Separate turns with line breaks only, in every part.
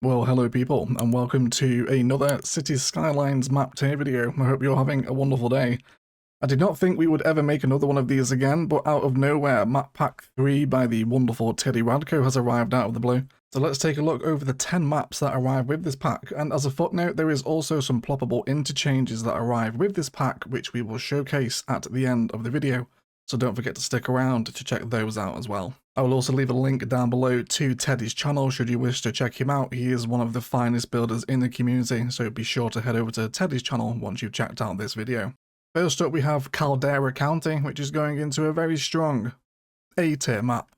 Well, hello people, and welcome to another Cities Skylines map tier video. I hope you're having a wonderful day. I did not think we would ever make another one of these again, but out of nowhere, Map Pack 3 by the wonderful Teddy Radko has arrived out of the blue. So let's take a look over the 10 maps that arrive with this pack, and as a footnote, there is also some ploppable interchanges that arrive with this pack, which we will showcase at the end of the video. So don't forget to stick around to check those out as well. I will also leave a link down below to Teddy's channel should you wish to check him out. He is one of the finest builders in the community, so be sure to head over to Teddy's channel once you've checked out this video. First up we have Caldera County, which is going into a very strong A-tier map.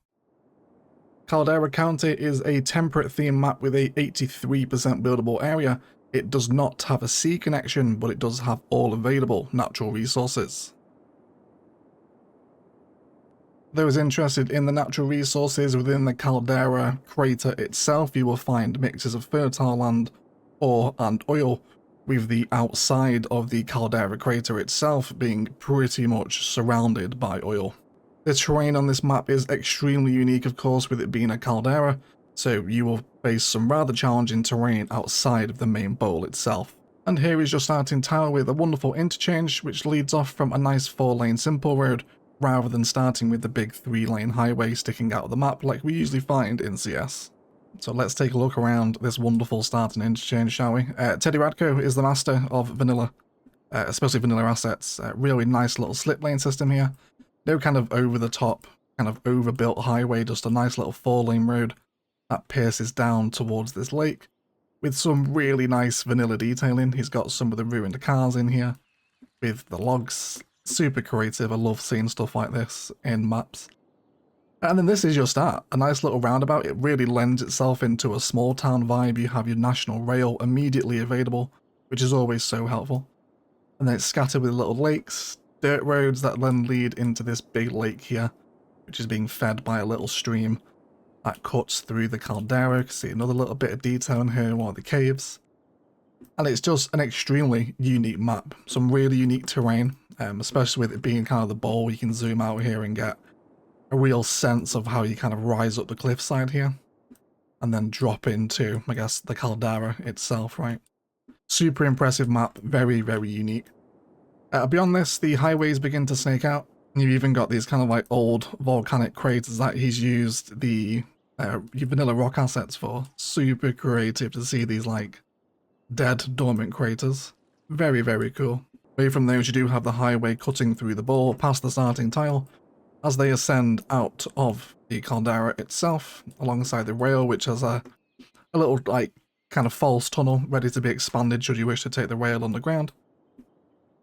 Caldera County is a temperate theme map with a 83% buildable area. It does not have a sea connection, but it does have all available natural resources. Those interested in the natural resources within the Caldera crater itself, you will find mixes of fertile land, ore and oil, with the outside of the Caldera crater itself being pretty much surrounded by oil. The terrain on this map is extremely unique, of course, with it being a caldera, so you will face some rather challenging terrain outside of the main bowl itself. And here is your starting tower with a wonderful interchange which leads off from a nice 4-lane simple road, rather than starting with the big 3-lane highway sticking out of the map like we usually find in CS. So let's take a look around this wonderful starting interchange, shall we? Teddy Radko is the master of vanilla, especially vanilla assets. Really nice little slip lane system here. No kind of over-the-top, kind of overbuilt highway, just a nice little 4-lane road that pierces down towards this lake with some really nice vanilla detailing. He's got some of the ruined cars in here with the logs. Super creative. I love seeing stuff like this in maps. And then this is your start. A nice little roundabout. It really lends itself into a small town vibe. You have your national rail immediately available, which is always so helpful. And then it's scattered with little lakes, dirt roads that then lead into this big lake here, which is being fed by a little stream that cuts through the caldera. You can see another little bit of detail in here, one of the caves. And it's just an extremely unique map. Some really unique terrain, especially with it being kind of the bowl. You can zoom out here and get a real sense of how you kind of rise up the cliffside here and then drop into, I guess, the caldera itself, right? Super impressive map, very, very unique. Beyond this, the highways begin to snake out. You've even got these kind of like old volcanic craters that he's used the vanilla rock assets for. Super creative to see these like dead dormant craters. Very, very cool. Away from those, you do have the highway cutting through the bowl past the starting tile as they ascend out of the caldera itself alongside the rail, which has a little like kind of false tunnel ready to be expanded should you wish to take the rail underground.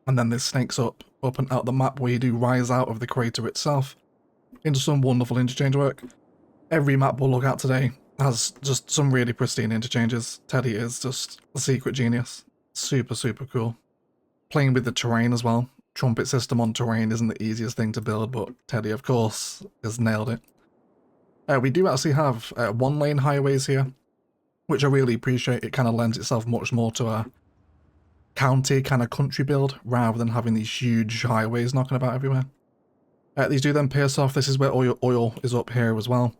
And then this snakes up and out the map where you do rise out of the crater itself into some wonderful interchange work. Every map we'll look at today has just some really pristine interchanges. Teddy is just a secret genius. Super, super cool. Playing with the terrain as well. Trumpet system on terrain isn't the easiest thing to build, but Teddy, of course, has nailed it. We do actually have 1-lane highways here, which I really appreciate. It kind of lends itself much more to a county kind of country build, rather than having these huge highways knocking about everywhere. These do then pierce off. This is where oil is up here as well.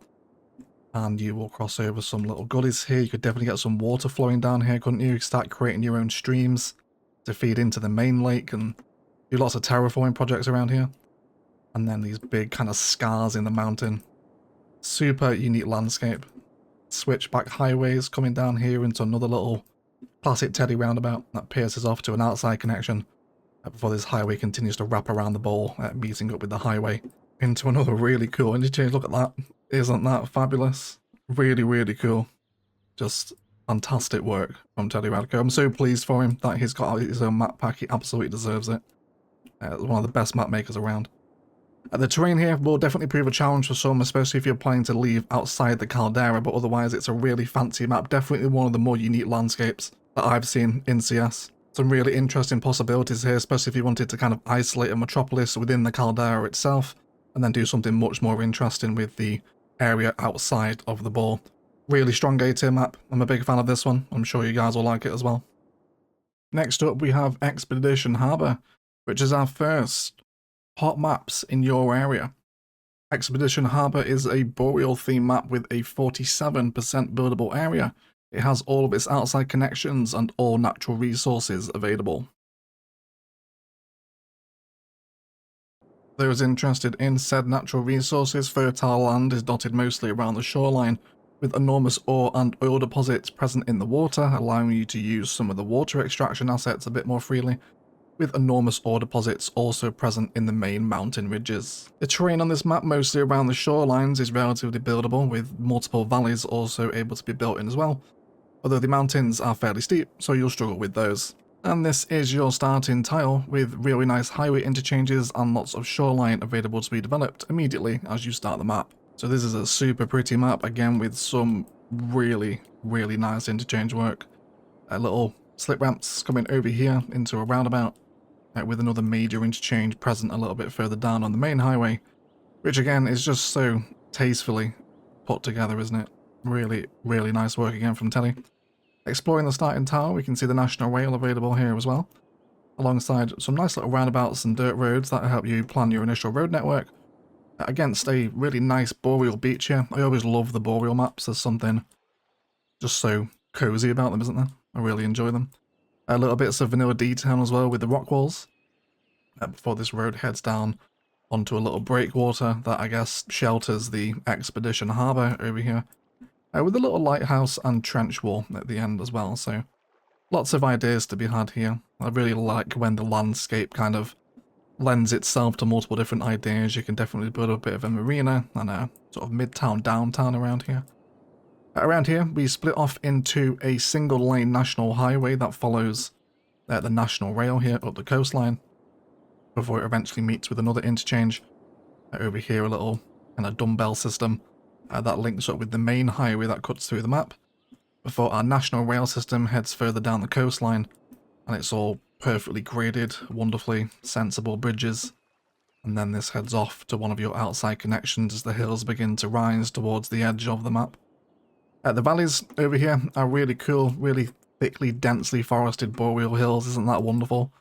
And you will cross over some little gullies here. You could definitely get some water flowing down here, couldn't you? Start creating your own streams to feed into the main lake and do lots of terraforming projects around here. And then these big kind of scars in the mountain. Super unique landscape. Switchback highways coming down here into another little classic Teddy roundabout that pierces off to an outside connection before this highway continues to wrap around the bowl, meeting up with the highway into another really cool interchange. Look at that. Isn't that fabulous? Really, really cool. Just fantastic work from Teddy Radko. I'm so pleased for him that he's got his own map pack. He absolutely deserves it. One of the best map makers around. The terrain here will definitely prove a challenge for some, especially if you're planning to leave outside the caldera, but otherwise it's a really fancy map. Definitely one of the more unique landscapes that I've seen in CS. Some really interesting possibilities here, especially if you wanted to kind of isolate a metropolis within the caldera itself, and then do something much more interesting with the area outside of the bowl. Really strong A-tier map. I'm a big fan of this one. I'm sure you guys will like it as well. Next up we have Expedition Harbour, which is our first hot maps in your area. Expedition Harbour is a boreal theme map with a 47% buildable area, It has all of its outside connections and all natural resources available. Those interested in said natural resources, fertile land is dotted mostly around the shoreline, with enormous ore and oil deposits present in the water, allowing you to use some of the water extraction assets a bit more freely, with enormous ore deposits also present in the main mountain ridges. The terrain on this map, mostly around the shorelines, is relatively buildable, with multiple valleys also able to be built in as well, although the mountains are fairly steep, so you'll struggle with those. And this is your starting tile, with really nice highway interchanges and lots of shoreline available to be developed immediately as you start the map. So this is a super pretty map, again with some really nice interchange work. Little slip ramps coming over here into a roundabout, with another major interchange present a little bit further down on the main highway, which again is just so tastefully put together, isn't it? Really nice work again from Teddy. Exploring the starting tower, we can see the National Rail available here as well, alongside some nice little roundabouts and dirt roads that help you plan your initial road network, against a really nice boreal beach here. I always love the boreal maps. There's something just so cozy about them, isn't there? I really enjoy them. Little bits of vanilla detail as well with the rock walls, before this road heads down onto a little breakwater that I guess shelters the expedition harbour over here, with a little lighthouse and trench wall at the end as well. So lots of ideas to be had here. I really like when the landscape kind of lends itself to multiple different ideas. You can definitely build a bit of a marina and a sort of midtown downtown around here. Around here, we split off into a single lane national highway that follows the national rail here up the coastline, before it eventually meets with another interchange. Over here, a little kind of dumbbell system that links up with the main highway that cuts through the map, before our national rail system heads further down the coastline, and it's all perfectly graded, wonderfully sensible bridges. And then this heads off to one of your outside connections as the hills begin to rise towards the edge of the map. The valleys over here are really cool, really thickly, densely forested boreal hills. Isn't that wonderful?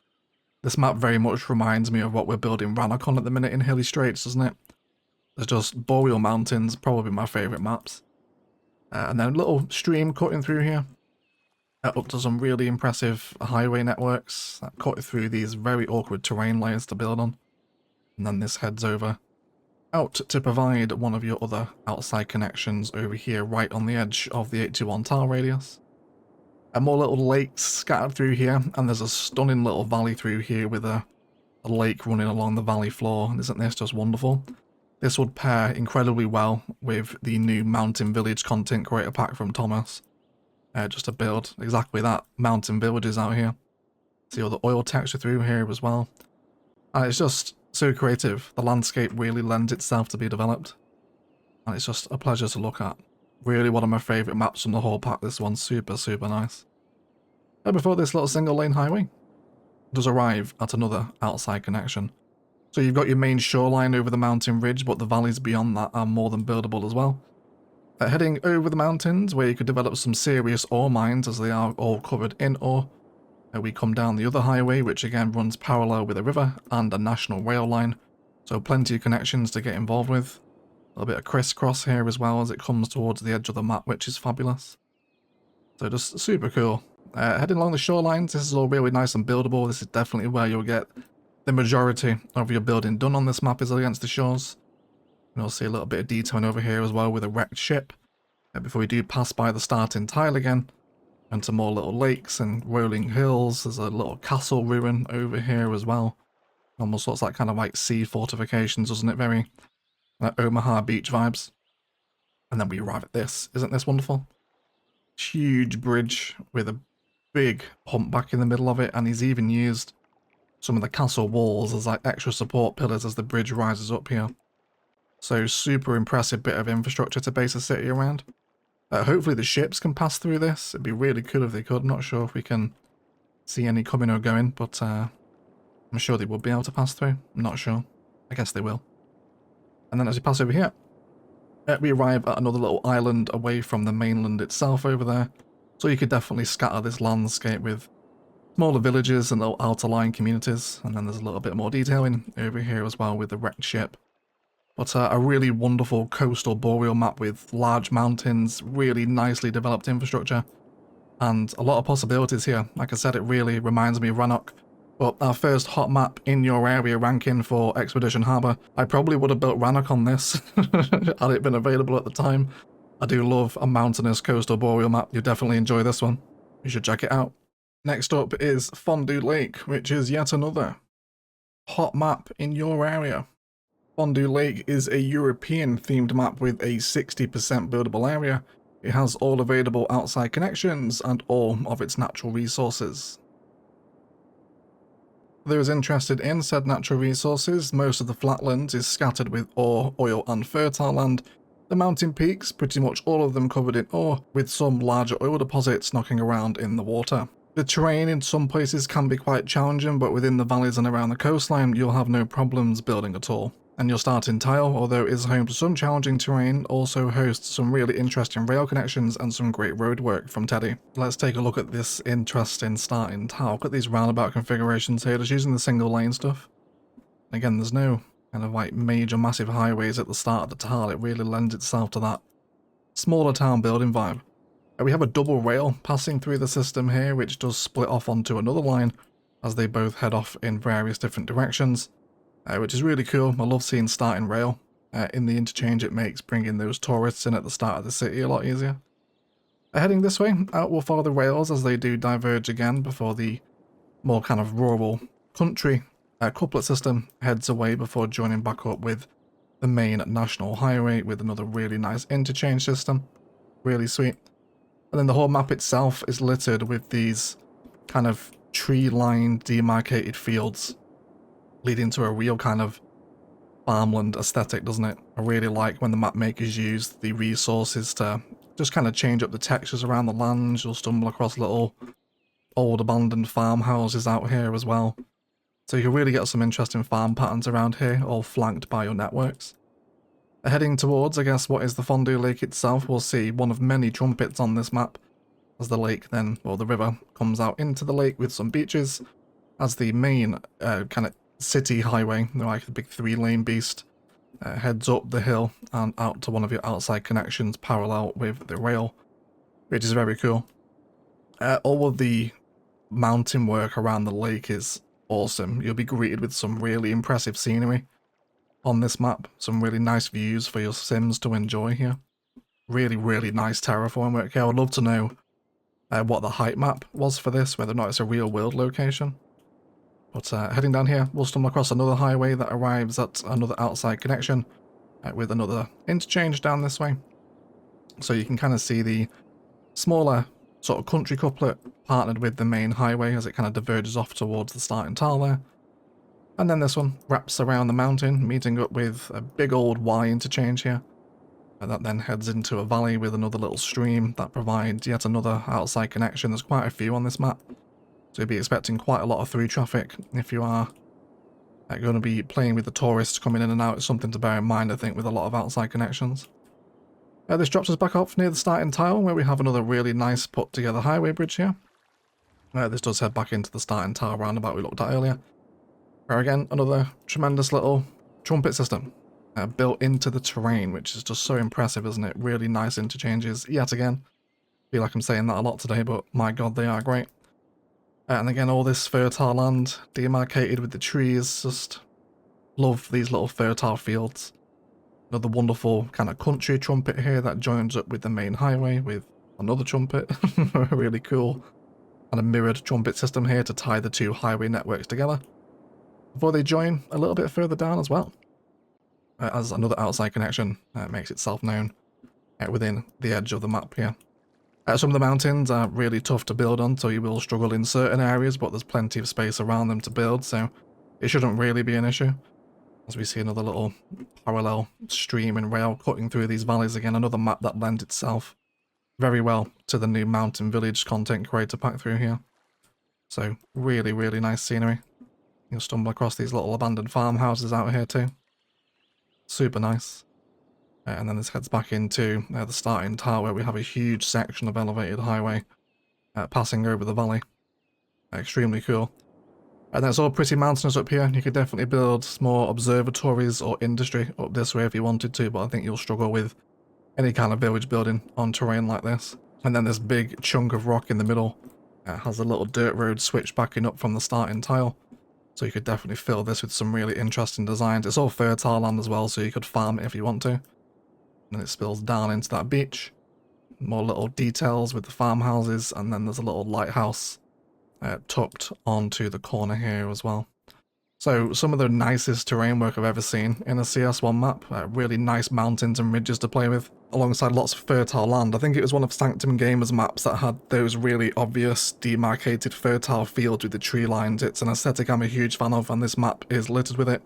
This map very much reminds me of what we're building Ranokon at the minute in Hilly Straits, doesn't it? There's just boreal mountains, probably my favourite maps. And then a little stream cutting through here, up to some really impressive highway networks that cut through these very awkward terrain layers to build on. And then this heads over out to provide one of your other outside connections over here, right on the edge of the 821 tile radius. And more little lakes scattered through here, and there's a stunning little valley through here with a lake running along the valley floor. Isn't this just wonderful? This would pair incredibly well with the new Mountain Village content creator pack from Thomas. Just to build exactly that, mountain villages out here. See all the oil texture through here as well. And it's just so creative. The landscape really lends itself to be developed. And it's just a pleasure to look at. Really one of my favourite maps from the whole pack. This one's super nice. Before this little single lane highway does arrive at another outside connection. So you've got your main shoreline over the mountain ridge, but the valleys beyond that are more than buildable as well. Heading over the mountains, where you could develop some serious ore mines, as they are all covered in ore. We come down the other highway, which again runs parallel with a river and a national rail line, so plenty of connections to get involved with. A little bit of crisscross here as well as it comes towards the edge of the map, which is fabulous. So just super cool. Heading along the shorelines, this is all really nice and buildable. This is definitely where you'll get the majority of your building done on this map, is against the shores. And you'll see a little bit of detailing over here as well with a wrecked ship. Before we do pass by the starting tile again, and some more little lakes and rolling hills. There's a little castle ruin over here as well. Almost looks like kind of like sea fortifications, doesn't it? Very like Omaha beach vibes. And then we arrive at this. Isn't this wonderful? Huge bridge with a big humpback in the middle of it, and he's even used some of the castle walls as like extra support pillars as the bridge rises up here. So super impressive bit of infrastructure to base a city around. Hopefully the ships can pass through this. It'd be really cool if they could. I'm not sure if we can see any coming or going, but I'm sure they would be able to pass through. I'm not sure. I guess they will. And then as we pass over here, we arrive at another little island away from the mainland itself over there. So you could definitely scatter this landscape with smaller villages and little outer line communities. And then there's a little bit more detailing over here as well with the wrecked ship. But a really wonderful coastal boreal map with large mountains, really nicely developed infrastructure, and a lot of possibilities here. Like I said, it really reminds me of Rannoch. But our first hot map in your area ranking for Expedition Harbour, I probably would have built Rannoch on this had it been available at the time. I do love a mountainous coastal boreal map. You'll definitely enjoy this one. You should check it out. Next up is Fondue Lake, which is yet another hot map in your area. Fondue Lake is a European themed map with a 60% buildable area. It has all available outside connections and all of its natural resources. For those interested in said natural resources, most of the flatlands is scattered with ore, oil and fertile land. The mountain peaks, pretty much all of them covered in ore, with some larger oil deposits knocking around in the water. The terrain in some places can be quite challenging, but within the valleys and around the coastline you'll have no problems building at all. And your starting tile, although it is home to some challenging terrain, also hosts some really interesting rail connections and some great road work from Teddy. Let's take a look at this interesting starting tile. Look at these roundabout configurations here, just using the single lane stuff. Again, there's no kind of like major massive highways at the start of the tile. It really lends itself to that smaller town building vibe. We have a double rail passing through the system here, which does split off onto another line as they both head off in various different directions. Which is really cool. I love seeing starting rail in the interchange. It makes bringing those tourists in at the start of the city a lot easier. Heading this way, out will follow the rails as they do diverge again before the more kind of rural country couplet system heads away before joining back up with the main national highway with another really nice interchange system. Really sweet. And then the whole map itself is littered with these kind of tree-lined demarcated fields, leading to a real kind of farmland aesthetic, doesn't it? I really like when the map makers use the resources to just kind of change up the textures around the land. You'll stumble across little old abandoned farmhouses out here as well. So you can really get some interesting farm patterns around here, all flanked by your networks. Heading towards, I guess, what is the Fondue Lake itself, we'll see one of many trumpets on this map, as the lake then, or the river, comes out into the lake with some beaches, as the main kind of city highway, like the big 3-lane beast, heads up the hill and out to one of your outside connections parallel with the rail, which is very cool. All of the mountain work around the lake is awesome. You'll be greeted with some really impressive scenery on this map, some really nice views for your sims to enjoy here. Really, really nice terraform work here. I would love to know what the height map was for this, whether or not it's a real world location. But heading down here, we'll stumble across another highway that arrives at another outside connection with another interchange down this way. So you can kind of see the smaller sort of country couplet partnered with the main highway as it kind of diverges off towards the starting tile there. And then this one wraps around the mountain, meeting up with a big old Y interchange here. And that then heads into a valley with another little stream that provides yet another outside connection. There's quite a few on this map. So you'll be expecting quite a lot of through traffic if you are going to be playing with the tourists coming in and out. It's something to bear in mind, I think, with a lot of outside connections. This drops us back off near the starting tile where we have another really nice put together highway bridge here. This does head back into the starting tile roundabout we looked at earlier. Where again, another tremendous little trumpet system built into the terrain, which is just so impressive, isn't it? Really nice interchanges yet again. Feel like I'm saying that a lot today, but my god, they are great. And again, all this fertile land demarcated with the trees. Just love these little fertile fields. Another wonderful kind of country trumpet here that joins up with the main highway with another trumpet. Really cool. And a mirrored trumpet system here to tie the two highway networks together before they join a little bit further down as well. As another outside connection makes itself known within the edge of the map here. Some of the mountains are really tough to build on, so you will struggle in certain areas, but there's plenty of space around them to build, so it shouldn't really be an issue. As we see another little parallel stream and rail cutting through these valleys again, another map that lends itself very well to the new mountain village content creator pack through here. So really, really nice scenery. You'll stumble across these little abandoned farmhouses out here too. Super nice. And then this heads back into the starting tile where we have a huge section of elevated highway passing over the valley. Extremely cool. And then it's all pretty mountainous up here. You could definitely build more observatories or industry up this way if you wanted to, but I think you'll struggle with any kind of village building on terrain like this. And then this big chunk of rock in the middle has a little dirt road switch backing up from the starting tile. So you could definitely fill this with some really interesting designs. It's all fertile land as well, so you could farm it if you want to. And it spills down into that beach. More little details with the farmhouses, and then there's a little lighthouse tucked onto the corner here as well. So some of the nicest terrain work I've ever seen in a CS1 map. Really nice mountains and ridges to play with, alongside lots of fertile land. I think it was one of Sanctum Gamer's maps that had those really obvious demarcated fertile fields with the tree lines. It's an aesthetic I'm a huge fan of, and this map is littered with it.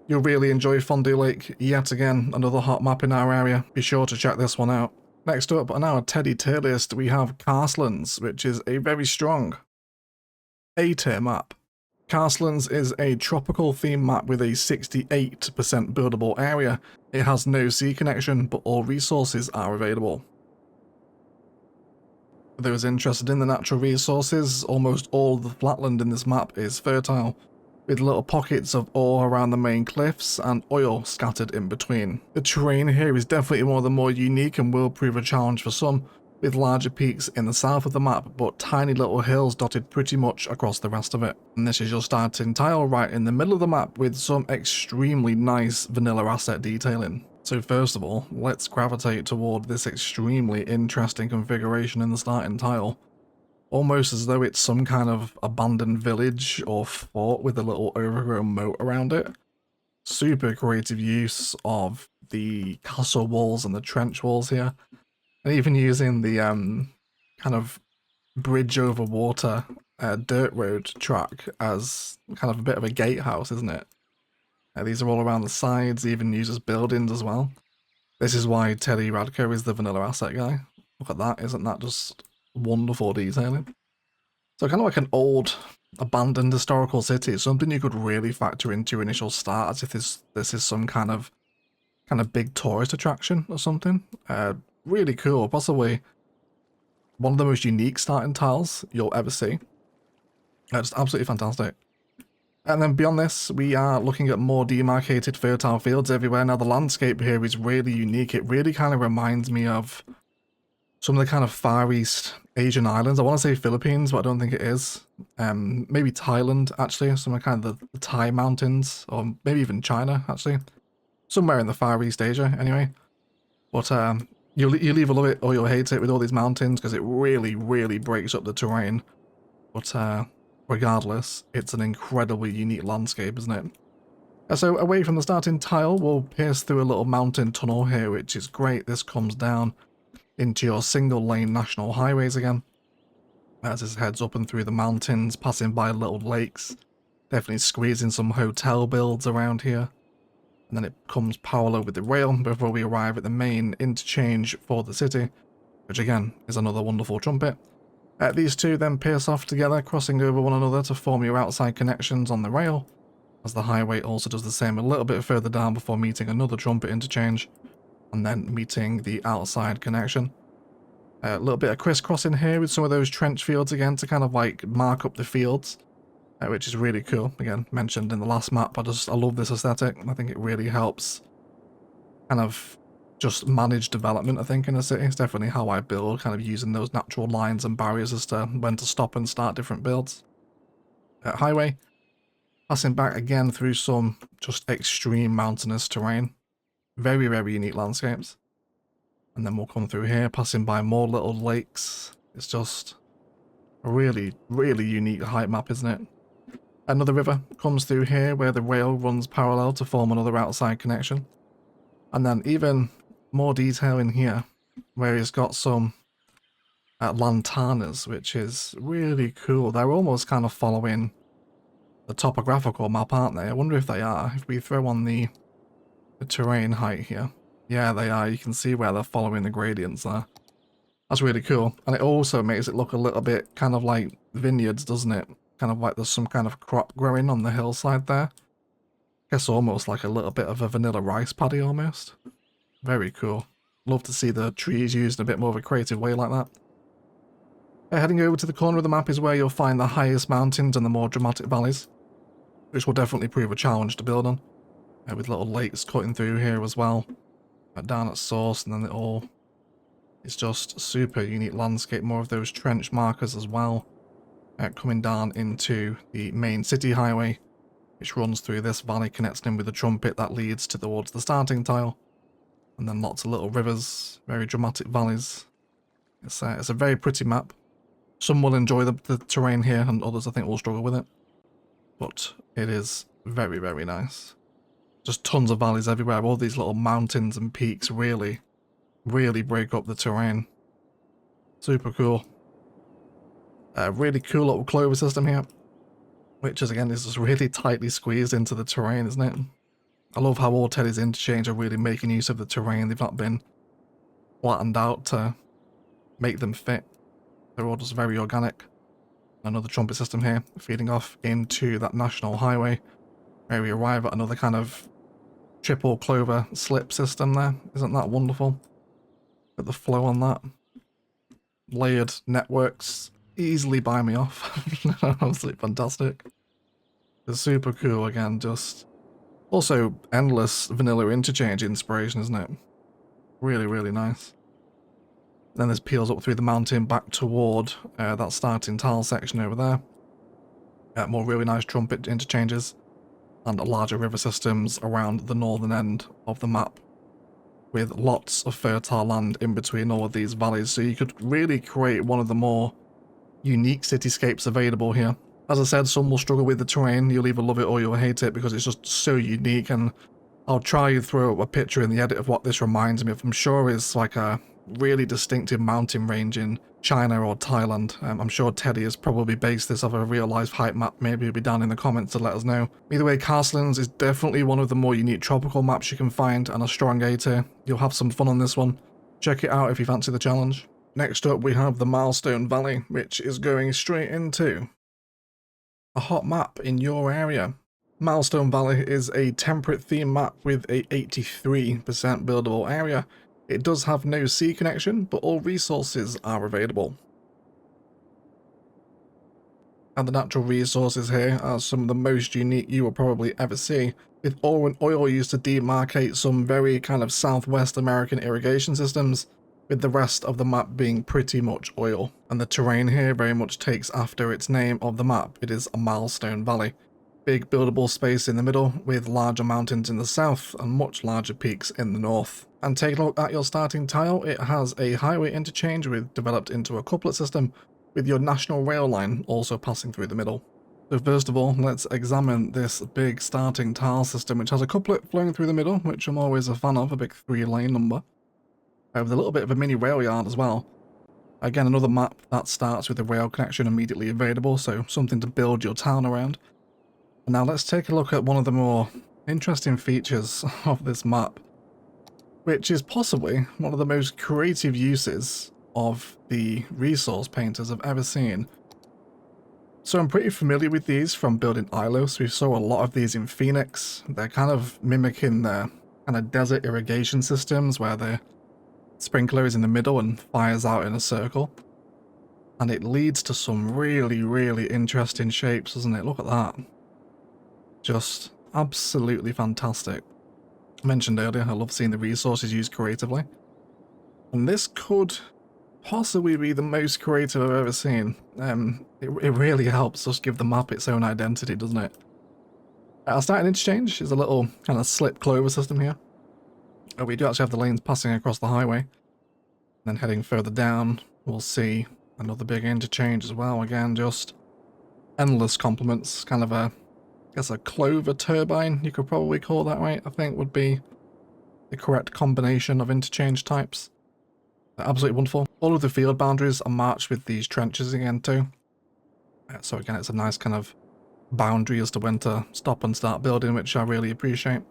You'll really enjoy Fondue Lake. Yet again, another hot map in our area. Be sure to check this one out. Next up on our Teddy tier list, we have Karstlands, which is a very strong A-tier map. Karstlands is a tropical theme map with a 68% buildable area. It has no sea connection, but all resources are available. For those interested in the natural resources, almost all of the flatland in this map is fertile, with little pockets of ore around the main cliffs and oil scattered in between. The terrain here is definitely one of the more unique and will prove a challenge for some, with larger peaks in the south of the map, but tiny little hills dotted pretty much across the rest of it. And this is your starting tile right in the middle of the map with some extremely nice vanilla asset detailing. So first of all, let's gravitate toward this extremely interesting configuration in the starting tile. Almost as though it's some kind of abandoned village or fort with a little overgrown moat around it. Super creative use of the castle walls and the trench walls here. And even using the kind of bridge over water dirt road track as kind of a bit of a gatehouse, isn't it? These are all around the sides, even uses buildings as well. This is why Teddy Radko is the vanilla asset guy. Look at that, isn't that just wonderful detailing? So kind of like an old abandoned historical city, something you could really factor into your initial start as if this is some kind of big tourist attraction or something. Really cool, possibly one of the most unique starting tiles you'll ever see. Just absolutely fantastic. And then beyond this, we are looking at more demarcated fertile fields everywhere. Now the landscape here is really unique. It really kind of reminds me of some of the kind of Far East Asian islands. I want to say Philippines, but I don't think it is. Maybe Thailand, actually. Some of kind of the Thai mountains, or maybe even China, actually. Somewhere in the Far East Asia, anyway. But you'll either love it or you'll hate it with all these mountains, because it really, really breaks up the terrain. But regardless, it's an incredibly unique landscape, isn't it? So away from the starting tile, we'll pierce through a little mountain tunnel here, which is great. This comes down into your single lane national highways again, as it heads up and through the mountains, passing by little lakes, definitely squeezing some hotel builds around here. And then it comes parallel with the rail before we arrive at the main interchange for the city, which again is another wonderful trumpet. These two then pierce off together, crossing over one another to form your outside connections on the rail, as the highway also does the same a little bit further down before meeting another trumpet interchange, and then meeting the outside connection. A little bit of crisscrossing here with some of those trench fields again to kind of like mark up the fields, which is really cool. Again, mentioned in the last map, I love this aesthetic. I think it really helps kind of just manage development, I think, in a city. It's definitely how I build, kind of using those natural lines and barriers as to when to stop and start different builds. Highway, passing back again through some just extreme mountainous terrain. Very, very unique landscapes. And then we'll come through here, passing by more little lakes. It's just a really, really unique height map, isn't it? Another river comes through here where the rail runs parallel to form another outside connection. And then even more detail in here, where it's got some lantanas, which is really cool. They're almost kind of following the topographical map, aren't they? I wonder if they are. If we throw on the terrain height here. Yeah, they are. You can see where they're following the gradients there. That's really cool. And it also makes it look a little bit kind of like vineyards, doesn't it? Kind of like there's some kind of crop growing on the hillside there. Guess almost like a little bit of a vanilla rice paddy almost. Very cool. Love to see the trees used in a bit more of a creative way like that. Heading over to the corner of the map is where you'll find the highest mountains and the more dramatic valleys. which will definitely prove a challenge to build on, with little lakes cutting through here as well, down at source, and then it all is just super unique landscape. More of those trench markers as well, coming down into the main city highway, which runs through this valley, connecting in with the trumpet that leads towards the starting tile, and then lots of little rivers, very dramatic valleys. It's a very pretty map. Some will enjoy the terrain here, and others I think will struggle with it. But it is very, very nice. Just tons of valleys everywhere. All these little mountains and peaks really, really break up the terrain. Super cool. A really cool little clover system here, which is again is just really tightly squeezed into the terrain, isn't it? I love how all Teddy's Interchange are really making use of the terrain. They've not been flattened out to make them fit. They're all just very organic. Another trumpet system here, feeding off into that national highway, where we arrive at another kind of triple clover slip system there. Isn't that wonderful? At the flow on that. Layered networks easily buy me off. Absolutely fantastic. It's super cool again, just also endless vanilla interchange inspiration, isn't it? Really, really nice. Then this peels up through the mountain back toward that starting tile section over there. More really nice trumpet interchanges and larger river systems around the northern end of the map, with lots of fertile land in between all of these valleys, so you could really create one of the more unique cityscapes available here. As I said, some will struggle with the terrain. You'll either love it or you'll hate it because it's just so unique, and I'll try and throw up a picture in the edit of what this reminds me of. I'm sure it's like a really distinctive mountain range in China or Thailand. I'm sure Teddy has probably based this off a real-life height map. Maybe it'll be down in the comments to let us know. Either way, Karstlands is definitely one of the more unique tropical maps you can find, and a strong A tier. You'll have some fun on this one. Check it out if you fancy the challenge. Next up, we have the Milestone Valley, which is going straight into a hot map in your area. Milestone Valley is a temperate theme map with a 83% buildable area. It does have no sea connection, but all resources are available. And the natural resources here are some of the most unique you will probably ever see, with ore and oil used to demarcate some very kind of Southwest American irrigation systems, with the rest of the map being pretty much oil. And the terrain here very much takes after its name of the map. It is a Milestone Valley. Big buildable space in the middle, with larger mountains in the south and much larger peaks in the north. And take a look at your starting tile. It has a highway interchange developed into a couplet system, with your national rail line also passing through the middle. So first of all, let's examine this big starting tile system, which has a couplet flowing through the middle, which I'm always a fan of, a big 3-lane number, with a little bit of a mini rail yard as well. Again, another map that starts with a rail connection immediately available, so something to build your town around. And now let's take a look at one of the more interesting features of this map, which is possibly one of the most creative uses of the resource painters I've ever seen. So I'm pretty familiar with these from building Ilos. We saw a lot of these in Phoenix. They're kind of mimicking their kind of desert irrigation systems where the sprinkler is in the middle and fires out in a circle. And it leads to some really, really interesting shapes, doesn't it? Look at that. Just absolutely fantastic. I mentioned earlier, I love seeing the resources used creatively. And this could possibly be the most creative I've ever seen. It really helps just give the map its own identity, doesn't it? Our starting interchange is a little kind of slip clover system here. We do actually have the lanes passing across the highway. And then heading further down, we'll see another big interchange as well. Again, just endless complements. Kind of a, I guess, a clover turbine, you could probably call that, right? I think would be the correct combination of interchange types. Absolutely wonderful. All of the field boundaries are marked with these trenches again too. So again, it's a nice kind of boundary as to when to stop and start building, which I really appreciate.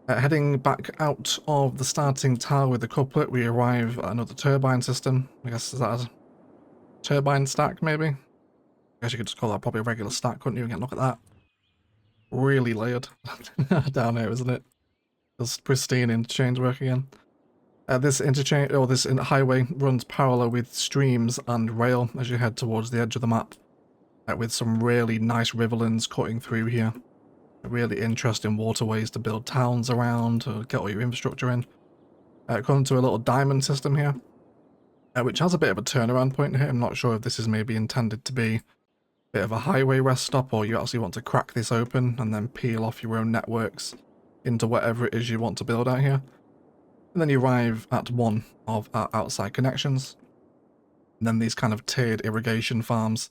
Heading back out of the starting tile with the couplet, we arrive at another turbine system. I guess, is that a turbine stack maybe? I guess you could just call that probably a regular stack, couldn't you? Again, look at that. Really layered down here, isn't it? Just pristine interchange work again. This interchange, or this highway, runs parallel with streams and rail as you head towards the edge of the map, with some really nice riverlands cutting through here. Really interesting waterways to build towns around, to get all your infrastructure in. Come to a little diamond system here, which has a bit of a turnaround point here. I'm not sure if this is maybe intended to be a bit of a highway rest stop, or you actually want to crack this open and then peel off your own networks into whatever it is you want to build out here. And then you arrive at one of our outside connections. And then these kind of tiered irrigation farms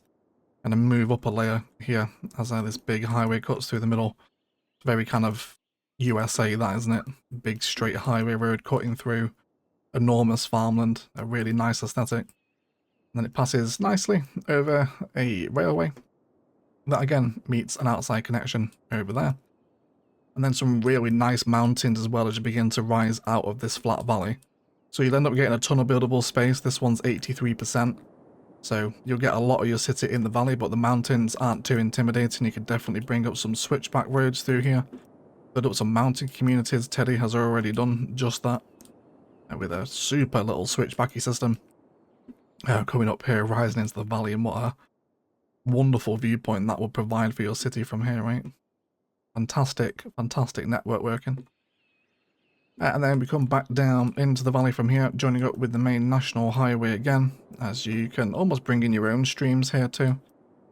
kind of move up a layer here as this big highway cuts through the middle. Very kind of USA, that, isn't it? Big straight highway road cutting through enormous farmland. A really nice aesthetic. And then it passes nicely over a railway that again meets an outside connection over there. And then some really nice mountains as well as you begin to rise out of this flat valley. So you'll end up getting a ton of buildable space. This one's 83%. So you'll get a lot of your city in the valley, but the mountains aren't too intimidating. You could definitely bring up some switchback roads through here. Build up some mountain communities. Teddy has already done just that. And with a super little switchbacky system. Coming up here, rising into the valley, and what a wonderful viewpoint that would provide for your city from here, right? Fantastic, fantastic network working. And then we come back down into the valley from here, joining up with the main national highway again, as you can almost bring in your own streams here too.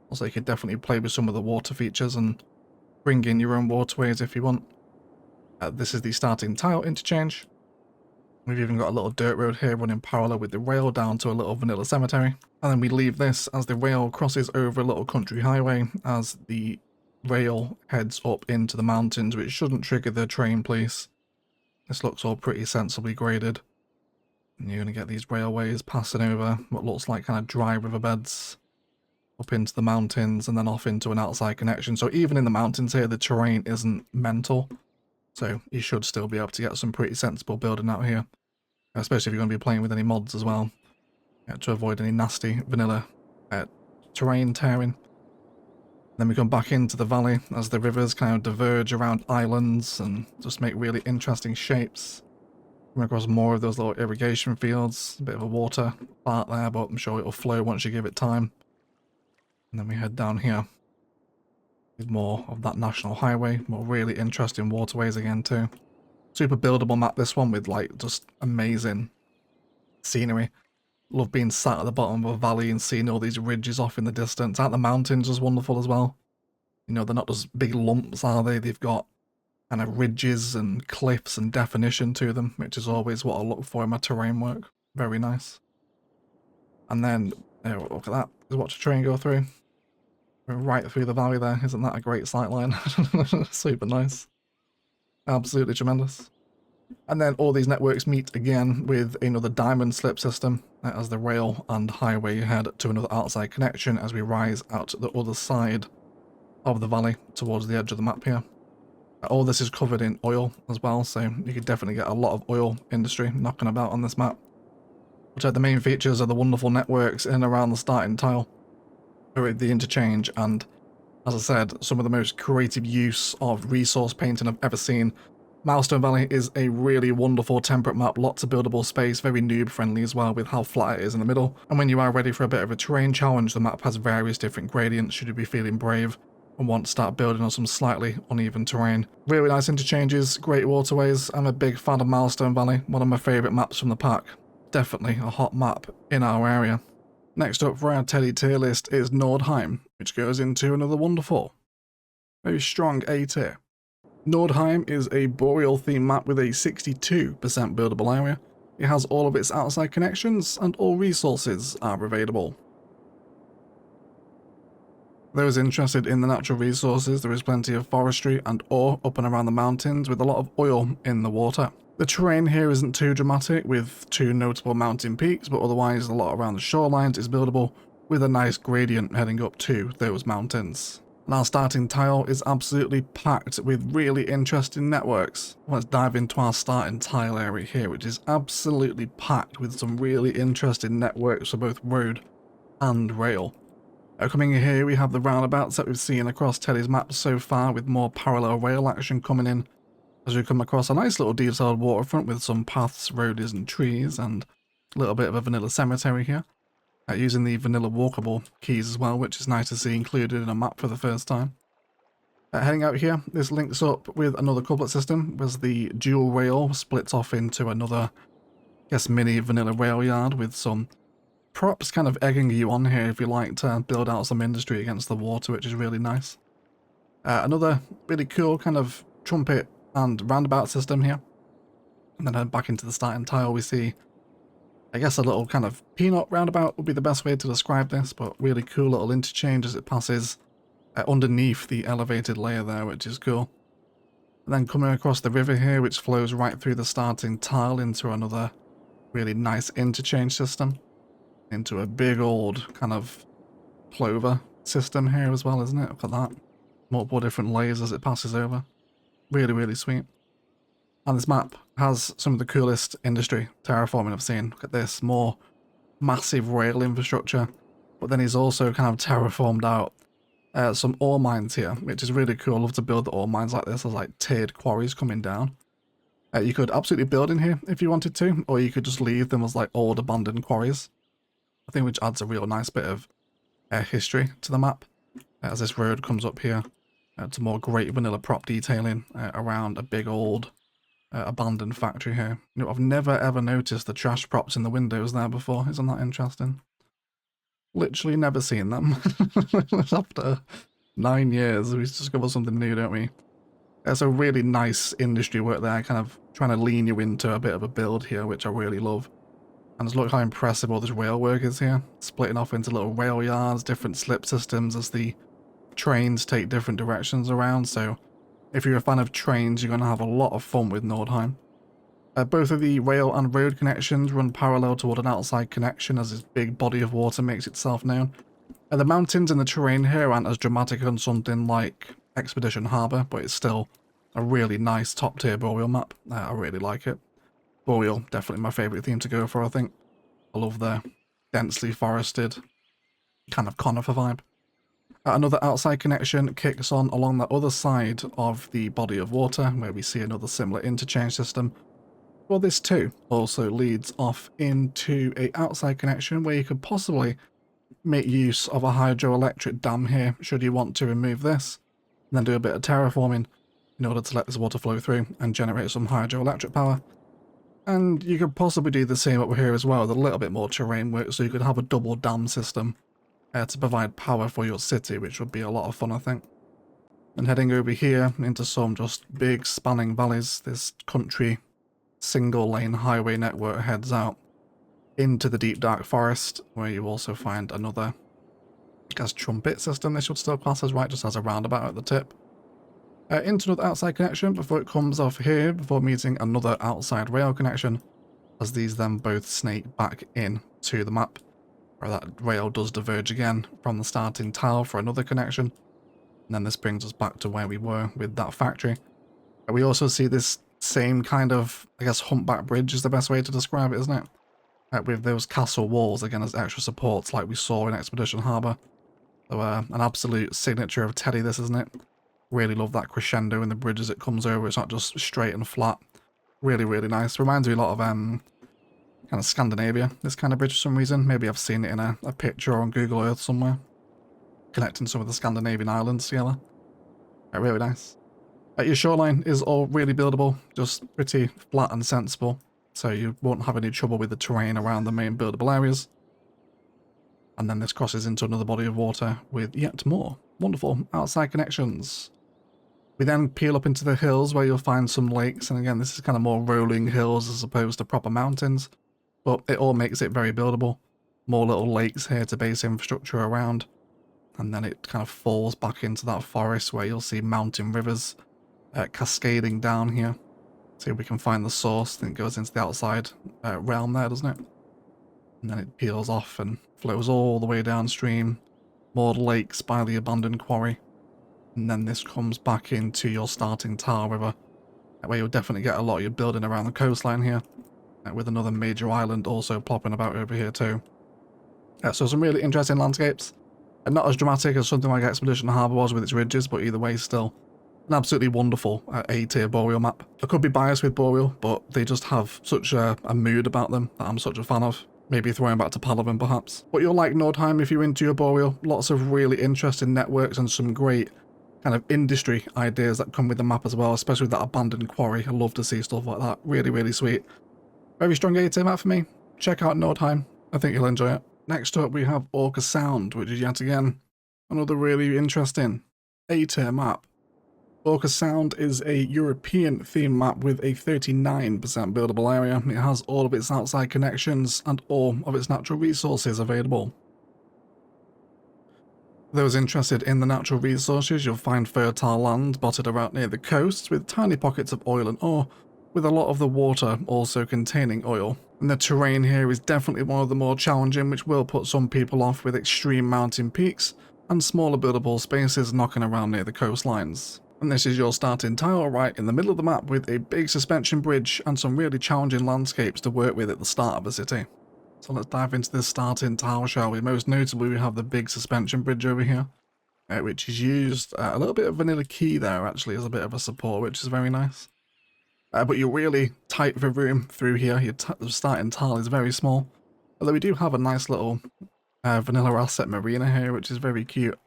Also, you could definitely play with some of the water features and bring in your own waterways if you want. This is the starting tile interchange. We've even got a little dirt road here running parallel with the rail down to a little vanilla cemetery. And then we leave this as the rail crosses over a little country highway as the rail heads up into the mountains, which shouldn't trigger the train police. This looks all pretty sensibly graded. And you're going to get these railways passing over what looks like kind of dry riverbeds up into the mountains and then off into an outside connection. So even in the mountains here, the terrain isn't mental. So you should still be able to get some pretty sensible building out here. Especially if you're going to be playing with any mods as well. To avoid any nasty vanilla terrain tearing. Then we come back into the valley as the rivers kind of diverge around islands and just make really interesting shapes. Come across more of those little irrigation fields, a bit of a water part there, but I'm sure it'll flow once you give it time. And then we head down here with more of that national highway, more really interesting waterways again too. Super buildable map, this one, with like just amazing scenery. Love being sat at the bottom of a valley and seeing all these ridges off in the distance. Aren't the mountains just wonderful as well? You know, they're not just big lumps, are they? They've got kind of ridges and cliffs and definition to them, which is always what I look for in my terrain work. Very nice. And then, look at that. Just watch a train go through. Right through the valley there. Isn't that a great sightline? Super nice. Absolutely tremendous. And then all these networks meet again with another diamond slip system as the rail and highway head to another outside connection as we rise out to the other side of the valley towards the edge of the map here. All this is covered in oil as well, so you could definitely get a lot of oil industry knocking about on this map. But the main features are the wonderful networks in and around the starting tile, with the interchange, and as I said, some of the most creative use of resource painting I've ever seen. Milestone Valley is a really wonderful temperate map, lots of buildable space, very noob friendly as well with how flat it is in the middle. And when you are ready for a bit of a terrain challenge, the map has various different gradients should you be feeling brave and want to start building on some slightly uneven terrain. Really nice interchanges, great waterways. I'm a big fan of Milestone Valley, one of my favourite maps from the pack. Definitely a hot map in our area. Next up for our Teddy tier list is Nordheim, which goes into another wonderful, very strong A tier. Nordheim is a boreal theme map with a 62% buildable area. It has all of its outside connections and all resources are available. For those interested in the natural resources, there is plenty of forestry and ore up and around the mountains with a lot of oil in the water. The terrain here isn't too dramatic with two notable mountain peaks, but otherwise a lot around the shorelines is buildable with a nice gradient heading up to those mountains. And our starting tile is absolutely packed with really interesting networks. Let's dive into our starting tile area here, which is absolutely packed with some really interesting networks for both road and rail. Coming in here, we have the roundabouts that we've seen across Teddy's maps so far, with more parallel rail action coming in as we come across a nice little detailed waterfront with some paths, roads and trees, and a little bit of a vanilla cemetery here. Using the vanilla walkable keys as well, which is nice to see included in a map for the first time. Heading out here, this links up with another couplet system, as the dual rail splits off into another, I guess, mini vanilla rail yard with some props kind of egging you on here if you like to build out some industry against the water, which is really nice. Another really cool kind of trumpet and roundabout system here. And then back into the starting tile, we see, I guess, a little kind of peanut roundabout would be the best way to describe this, but really cool little interchange as it passes underneath the elevated layer there, which is cool. And then coming across the river here, which flows right through the starting tile into another really nice interchange system, into a big old kind of clover system here as well, isn't it? Look at that. Multiple different layers as it passes over. Really, really sweet. And this map has some of the coolest industry terraforming I've seen. Look at this, more massive rail infrastructure. But then he's also kind of terraformed out some ore mines here, which is really cool. I love to build the ore mines like this as like tiered quarries coming down. You could absolutely build in here if you wanted to, or you could just leave them as like old abandoned quarries. I think which adds a real nice bit of history to the map as this road comes up here to more great vanilla prop detailing around a big old abandoned factory here. You know, I've never ever noticed the trash props in the windows there before. Isn't that interesting? Literally never seen them. After 9 years, we discover something new, don't we? It's a really nice industry work there, kind of trying to lean you into a bit of a build here, which I really love. And just look how impressive all this rail work is here. Splitting off into little rail yards, different slip systems as the trains take different directions around. So if you're a fan of trains, you're going to have a lot of fun with Nordheim. Both of the rail and road connections run parallel toward an outside connection as this big body of water makes itself known. The mountains and the terrain here aren't as dramatic on something like Expedition Harbour, but it's still a really nice top tier Boreal map. I really like it. Boreal, definitely my favourite theme to go for, I think. I love the densely forested kind of conifer vibe. Another outside connection kicks on along the other side of the body of water, where we see another similar interchange system. Well, this too also leads off into a outside connection where you could possibly make use of a hydroelectric dam here, should you want to remove this, and then do a bit of terraforming in order to let this water flow through and generate some hydroelectric power. And you could possibly do the same over here as well, with a little bit more terrain work, so you could have a double dam system to provide power for your city, which would be a lot of fun, I think. And heading over here into some just big spanning valleys, this country single lane highway network heads out into the deep dark forest, where you also find another, I guess, trumpet system this should still class as, right, just has a roundabout at the tip. Into another outside connection before it comes off here, before meeting another outside rail connection, as these then both snake back in to the map, where that rail does diverge again from the starting tile for another connection. And then this brings us back to where we were with that factory. We also see this same kind of, I guess, humpback bridge is the best way to describe it, isn't it? With those castle walls, again, as extra supports like we saw in Expedition Harbour. So an absolute signature of Teddy, this, isn't it? Really love that crescendo in the bridge as it comes over. It's not just straight and flat. Really, really nice. Reminds me a lot of kind of Scandinavia, this kind of bridge for some reason. Maybe I've seen it in a picture on Google Earth somewhere, connecting some of the Scandinavian islands together. Really nice. Your shoreline is all really buildable, just pretty flat and sensible, so you won't have any trouble with the terrain around the main buildable areas. And then this crosses into another body of water with yet more wonderful outside connections. We then peel up into the hills where you'll find some lakes, and again, this is kind of more rolling hills as opposed to proper mountains, but it all makes it very buildable. More little lakes here to base infrastructure around, and then it kind of falls back into that forest where you'll see mountain rivers cascading down here. See if we can find the source. I think it goes into the outside realm there, doesn't it? And then it peels off and flows all the way downstream. More lakes by the abandoned quarry. And then this comes back into your starting tile river, where you'll definitely get a lot of your building around the coastline here, with another major island also plopping about over here too. So some really interesting landscapes, and not as dramatic as something like Expedition Harbour was with its ridges, but either way still an absolutely wonderful A-tier Boreal map. I could be biased with Boreal, but they just have such a mood about them that I'm such a fan of. Maybe throwing back to Palaven perhaps. But you'll like Nordheim if you're into your Boreal. Lots of really interesting networks and some great kind of industry ideas that come with the map as well, especially with that abandoned quarry. I love to see stuff like that. Really, really sweet. Very strong A-tier map for me. Check out Nordheim. I think you'll enjoy it. Next up, we have Orca Sound, which is yet again another really interesting A-tier map. Orca Sound is a European themed map with a 39% buildable area. It has all of its outside connections and all of its natural resources available. For those interested in the natural resources, you'll find fertile land dotted around near the coast with tiny pockets of oil and ore, with a lot of the water also containing oil. And the terrain here is definitely one of the more challenging, which will put some people off with extreme mountain peaks and smaller buildable spaces knocking around near the coastlines. And this is your starting tile right in the middle of the map with a big suspension bridge and some really challenging landscapes to work with at the start of the city. So let's dive into this starting tile, shall we? Most notably, we have the big suspension bridge over here, which is used a little bit of vanilla key there actually as a bit of a support, which is very nice. But you're really tight for room through here. Your starting tile is very small, although we do have a nice little vanilla asset marina here, which is very cute.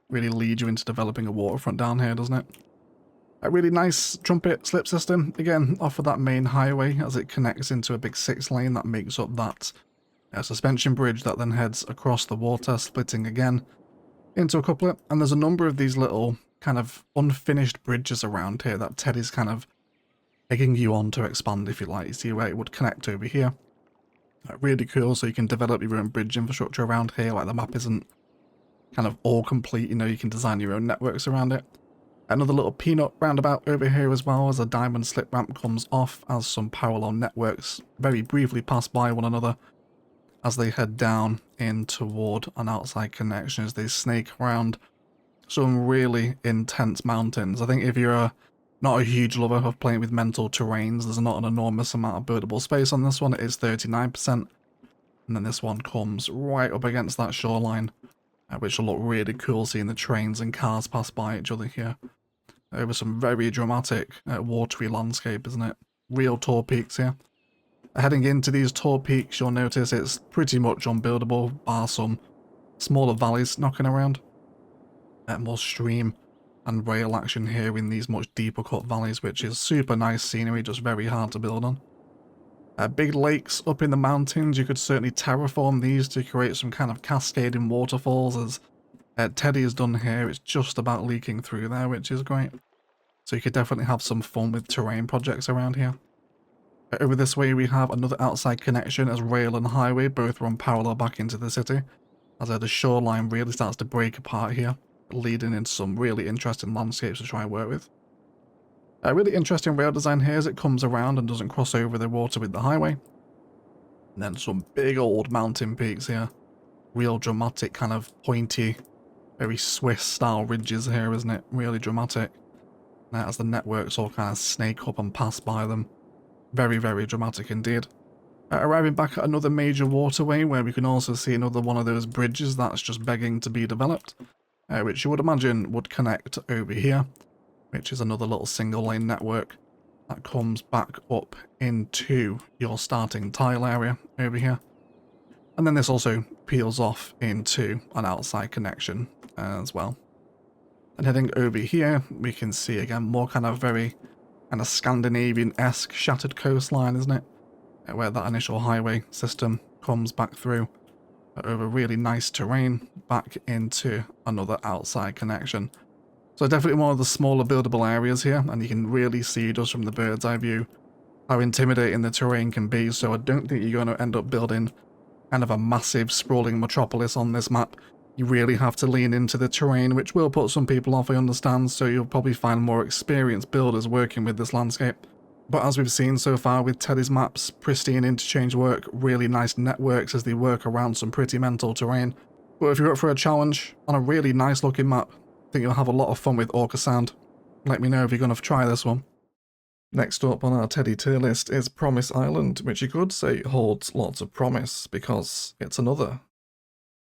Really leads you into developing a waterfront down here, doesn't it? A really nice trumpet slip system, again, off of that main highway as it connects into a big 6-lane that makes up that suspension bridge that then heads across the water, splitting again into a couplet. And there's a number of these little kind of unfinished bridges around here that Teddy's kind of egging you on to expand, if you like. You see where it would connect over here. Really cool, so you can develop your own bridge infrastructure around here, like the map isn't kind of all complete, you know, you can design your own networks around it. Another little peanut roundabout over here as well, as a diamond slip ramp comes off as some parallel networks very briefly pass by one another as they head down in toward an outside connection as they snake around some really intense mountains. I think if you're not a huge lover of playing with mental terrains, there's not an enormous amount of buildable space on this one. It is 39%. And then this one comes right up against that shoreline, which will look really cool seeing the trains and cars pass by each other here. Over some very dramatic watery landscape, isn't it? Real tall peaks here. Heading into these tall peaks, you'll notice it's pretty much unbuildable, bar some smaller valleys knocking around. More stream and rail action here in these much deeper cut valleys, which is super nice scenery, just very hard to build on. Big lakes up in the mountains, you could certainly terraform these to create some kind of cascading waterfalls, as Teddy has done here. It's just about leaking through there, which is great. So you could definitely have some fun with terrain projects around here. Over this way we have another outside connection as rail and highway both run parallel back into the city, as the shoreline really starts to break apart here, leading into some really interesting landscapes to try and work with. A really interesting rail design here as it comes around and doesn't cross over the water with the highway. And then some big old mountain peaks here. Real dramatic kind of pointy, very Swiss style ridges here, isn't it? Really dramatic. Now as the networks all kind of snake up and pass by them. Very, very dramatic indeed. Arriving back at another major waterway where we can also see another one of those bridges that's just begging to be developed. Which you would imagine would connect over here, which is another little single lane network that comes back up into your starting tile area over here. And then this also peels off into an outside connection as well. And heading over here, we can see again more kind of very kind of Scandinavian-esque shattered coastline, isn't it? Where that initial highway system comes back through over really nice terrain back into another outside connection. So definitely one of the smaller buildable areas here, and you can really see just from the bird's eye view how intimidating the terrain can be. So I don't think you're going to end up building kind of a massive sprawling metropolis on this map. You really have to lean into the terrain, which will put some people off, I understand, so you'll probably find more experienced builders working with this landscape. But as we've seen so far with Teddy's maps, pristine interchange work, really nice networks as they work around some pretty mental terrain. But if you're up for a challenge on a really nice looking map, I think you'll have a lot of fun with Orca Sound. Let me know if you're going to try this one. Next up on our Teddy tier list is Promise Island, which you could say holds lots of promise because it's another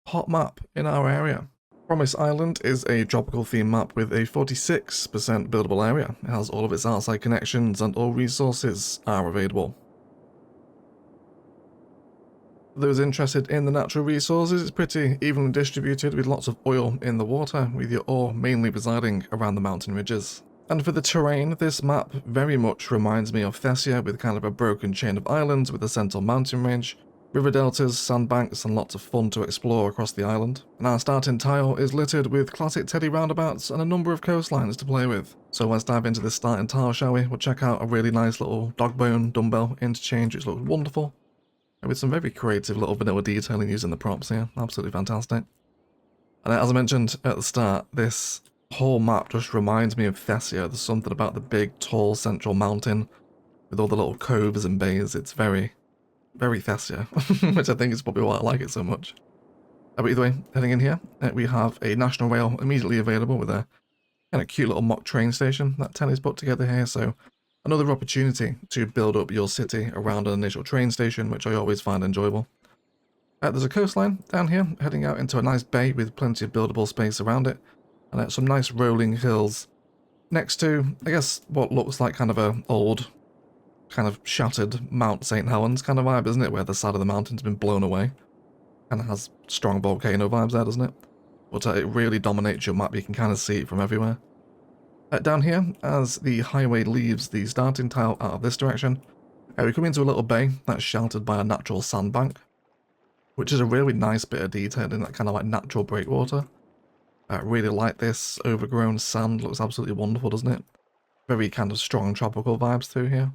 hot map in our area. Promise Island is a tropical theme map with a 46% buildable area. It has all of its outside connections and all resources are available. For those interested in the natural resources, it's pretty evenly distributed with lots of oil in the water, with your ore mainly residing around the mountain ridges. And for the terrain, this map very much reminds me of Thessia, with kind of a broken chain of islands with a central mountain range, river deltas, sandbanks, and lots of fun to explore across the island. And our starting tile is littered with classic Teddy roundabouts and a number of coastlines to play with. So let's dive into this starting tile, shall we? We'll check out a really nice little dog bone dumbbell interchange, which looks wonderful. And with some very creative little vanilla detailing using the props here. Absolutely fantastic. And as I mentioned at the start, this whole map just reminds me of Thessia. There's something about the big, tall, central mountain with all the little coves and bays. It's very, very Thessia, which I think is probably why I like it so much. But either way, heading in here, we have a national rail immediately available with a kind of cute little mock train station that Teddy's put together here. So another opportunity to build up your city around an initial train station, which I always find enjoyable. There's a coastline down here, heading out into a nice bay with plenty of buildable space around it. And some nice rolling hills next to, I guess, what looks like kind of a old, kind of shattered Mount St. Helens kind of vibe, isn't it? Where the side of the mountain's been blown away. Kind of has strong volcano vibes there, doesn't it? But it really dominates your map. You can kind of see it from everywhere. Down here, as the highway leaves the starting tile out of this direction, we come into a little bay that's sheltered by a natural sandbank, which is a really nice bit of detail in that kind of like natural breakwater. I really like this overgrown sand, looks absolutely wonderful, doesn't it? Very kind of strong tropical vibes through here.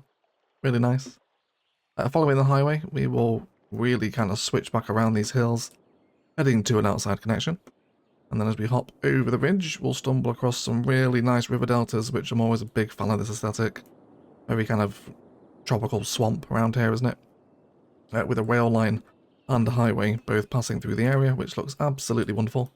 Really nice. Following the highway, we will really kind of switch back around these hills, heading to an outside connection. And then as we hop over the ridge, we'll stumble across some really nice river deltas, which I'm always a big fan of this aesthetic. Very kind of tropical swamp around here, isn't it? With a rail line and a highway both passing through the area, which looks absolutely wonderful.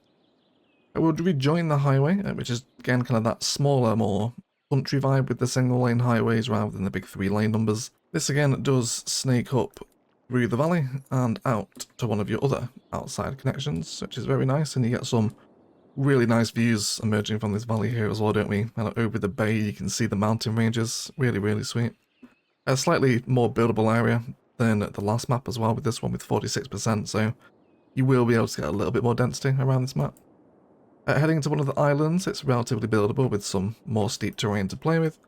We'll rejoin the highway, which is again kind of that smaller, more country vibe with the single lane highways rather than the big 3-lane numbers. This again does snake up through the valley and out to one of your other outside connections, which is very nice, and you get some really nice views emerging from this valley here as well, don't we? And over the bay you can see the mountain ranges. Really, really sweet. A slightly more buildable area than the last map as well, with this one with 46%, so you will be able to get a little bit more density around this map. Heading to one of the islands, it's relatively buildable with some more steep terrain to play with,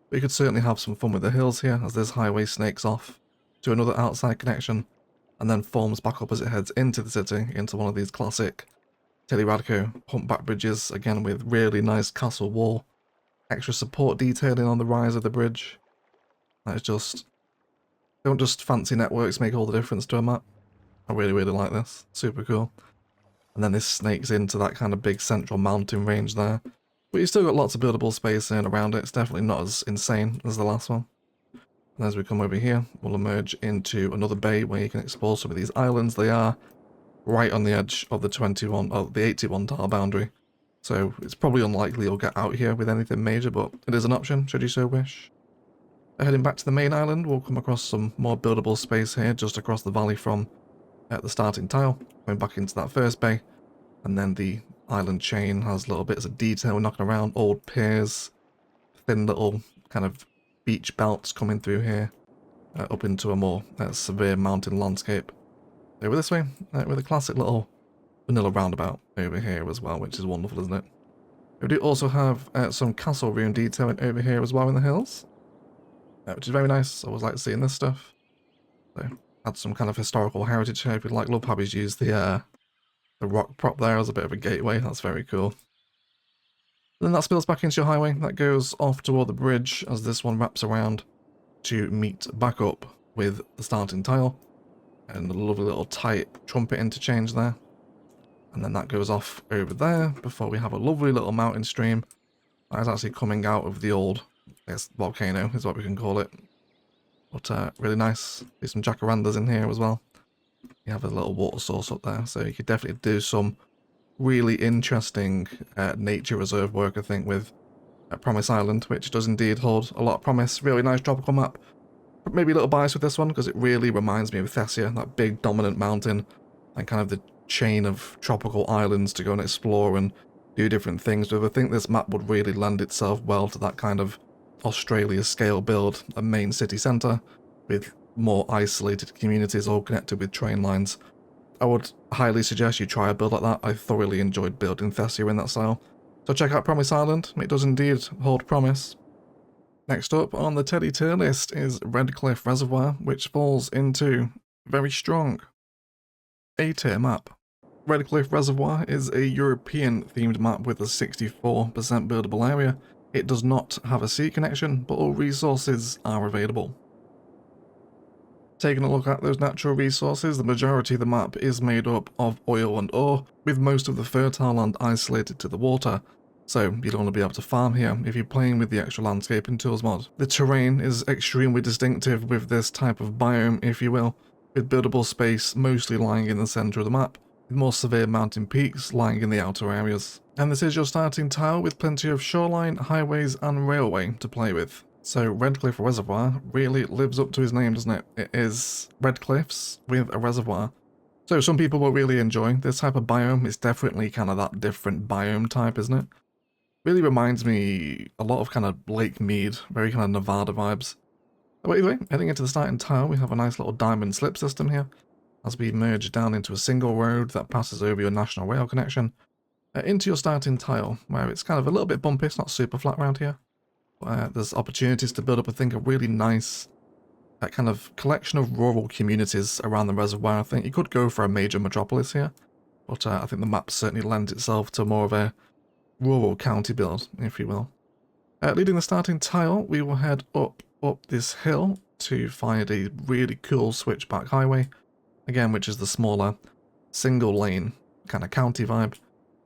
but you could certainly have some fun with the hills here as this highway snakes off to another outside connection and then forms back up as it heads into the city into one of these classic Teddy Radko humpback bridges, again with really nice castle wall, extra support detailing on the rise of the bridge. That is just, don't just fancy networks make all the difference to a map. I really, really like this. Super cool. And then this snakes into that kind of big central mountain range there. But you've still got lots of buildable space in and around it. It's definitely not as insane as the last one. And as we come over here, we'll emerge into another bay where you can explore some of these islands. They are right on the edge of the 81 tile boundary. So it's probably unlikely you'll get out here with anything major, but it is an option should you so wish. Heading back to the main island, we'll come across some more buildable space here just across the valley from at the starting tile, going back into that first bay, and then the island chain has little bits of detail knocking around, old piers, thin little kind of beach belts coming through here, up into a more severe mountain landscape. Over this way, with a classic little vanilla roundabout over here as well, which is wonderful, isn't it? We do also have some castle ruin detailing over here as well in the hills, which is very nice. I always like seeing this stuff. So, add some kind of historical heritage here if you'd like. Love how he's used the rock prop there as a bit of a gateway. That's very cool. And then that spills back into your highway. That goes off toward the bridge as this one wraps around to meet back up with the starting tile. And a lovely little tight trumpet interchange there. And then that goes off over there before we have a lovely little mountain stream that is actually coming out of the old, I guess, volcano is what we can call it. But really nice. There's some jacarandas in here as well. You have a little water source up there, so you could definitely do some really interesting nature reserve work, I think, with Promise Island, which does indeed hold a lot of promise. Really nice tropical map. Maybe a little biased with this one because it really reminds me of Thessia, that big dominant mountain, and kind of the chain of tropical islands to go and explore and do different things with. I think this map would really lend itself well to that kind of Australia scale build, a main city centre with more isolated communities all connected with train lines. I would highly suggest you try a build like that. I thoroughly enjoyed building Thessia in that style. So check out Promise Island, it does indeed hold promise. Next up on the Teddy tier list is Redcliff Reservoir, which falls into very strong A tier map. Redcliff Reservoir is a European themed map with a 64% buildable area. It does not have a sea connection, but all resources are available. Taking a look at those natural resources, the majority of the map is made up of oil and ore, with most of the fertile land isolated to the water, so you'll only be able to farm here if you're playing with the extra landscaping tools mod. The terrain is extremely distinctive with this type of biome, if you will, with buildable space mostly lying in the centre of the map, with more severe mountain peaks lying in the outer areas. And this is your starting tile with plenty of shoreline, highways and railway to play with. So Redcliff Reservoir really lives up to his name, doesn't it? It is red cliffs with a reservoir. So some people will really enjoy this type of biome. It's definitely kind of that different biome type, isn't it? Really reminds me a lot of kind of Lake Mead, very kind of Nevada vibes. But anyway, heading into the starting tile, we have a nice little diamond slip system here, as we merge down into a single road that passes over your national rail connection, into your starting tile, where it's kind of a little bit bumpy, it's not super flat around here. There's opportunities to build up, I think, a really nice kind of collection of rural communities around the reservoir. I think you could go for a major metropolis here, but I think the map certainly lends itself to more of a rural county build, if you will. Leading the starting tile, we will head up this hill to find a really cool switchback highway, again, which is the smaller single lane kind of county vibe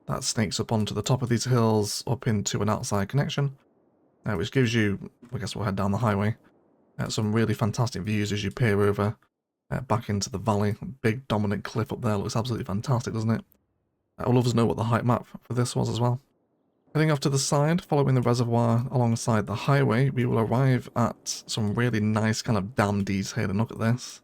that snakes up onto the top of these hills up into an outside connection, which gives you, I guess we'll head down the highway, some really fantastic views as you peer over back into the valley. Big dominant cliff up there looks absolutely fantastic, doesn't it? I'd love to know what the height map for this was as well. Heading off to the side, following the reservoir alongside the highway, we will arrive at some really nice kind of dam detailing. Look at this.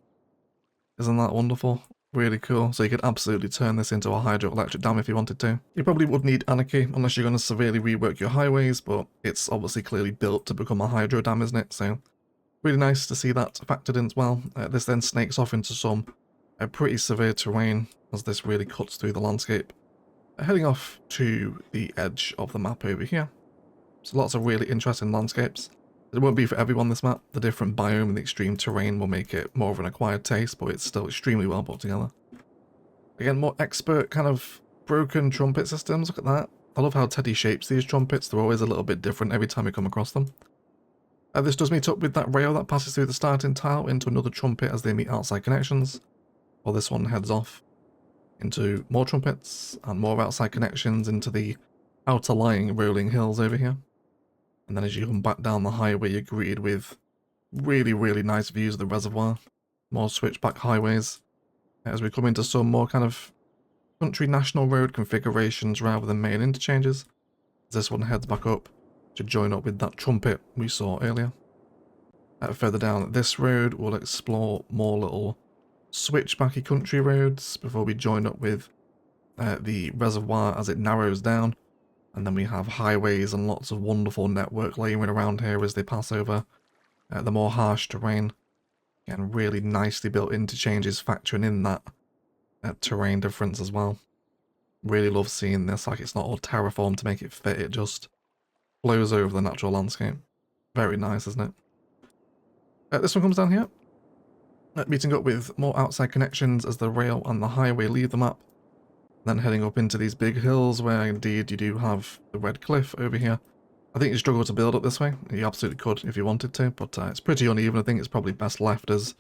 Isn't that wonderful? Really cool. So you could absolutely turn this into a hydroelectric dam if you wanted to. You probably would need anarchy unless you're going to severely rework your highways, but it's obviously clearly built to become a hydro dam, isn't it? So really nice to see that factored in as well. This then snakes off into some pretty severe terrain as this really cuts through the landscape. Heading off to the edge of the map over here. So lots of really interesting landscapes. It won't be for everyone, this map. The different biome and the extreme terrain will make it more of an acquired taste, but it's still extremely well put together. Again, more expert kind of broken trumpet systems. Look at that. I love how Teddy shapes these trumpets. They're always a little bit different every time we come across them. This does meet up with that rail that passes through the starting tile into another trumpet as they meet outside connections, while this one heads off into more trumpets and more outside connections into the outer lying rolling hills over here. And then as you come back down the highway, you're greeted with really, really nice views of the reservoir, more switchback highways, as we come into some more kind of country national road configurations rather than main interchanges. This one heads back up to join up with that trumpet we saw earlier. Further down this road, we'll explore more little switchbacky country roads before we join up with the reservoir as it narrows down, and then we have highways and lots of wonderful network layering around here as they pass over the more harsh terrain. Again, really nicely built interchanges factoring in that terrain difference as well. Really love seeing this, like it's not all terraformed to make it fit, it just flows over the natural landscape. Very nice, isn't it? This one comes down here, meeting up with more outside connections as the rail and the highway leave the map, then heading up into these big hills where indeed you do have the red cliff over here. I think you struggle to build up this way. You absolutely could if you wanted to, but it's pretty uneven. I think it's probably best left as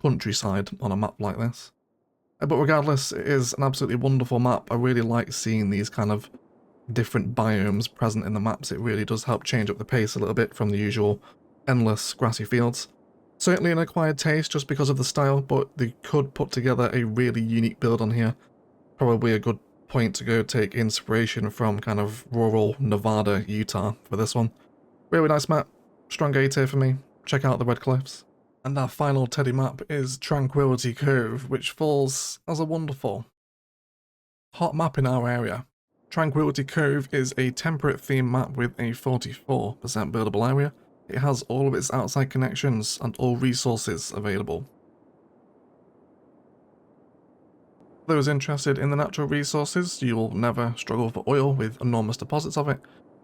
countryside on a map like this. But regardless, it is an absolutely wonderful map. I really like seeing these kind of different biomes present in the maps. It really does help change up the pace a little bit from the usual endless grassy fields. Certainly an acquired taste just because of the style, but they could put together a really unique build on here. Probably a good point to go take inspiration from kind of rural Nevada, Utah for this one. Really nice map, strong A tier for me. Check out the red cliffs. And our final Teddy map is Tranquillity Cove, which falls as a wonderful hot map in our area. Tranquillity Cove is a temperate theme map with a 44% buildable area. it has all of its outside connections and all resources available. For those interested in the natural resources, you will never struggle for oil with enormous deposits of it,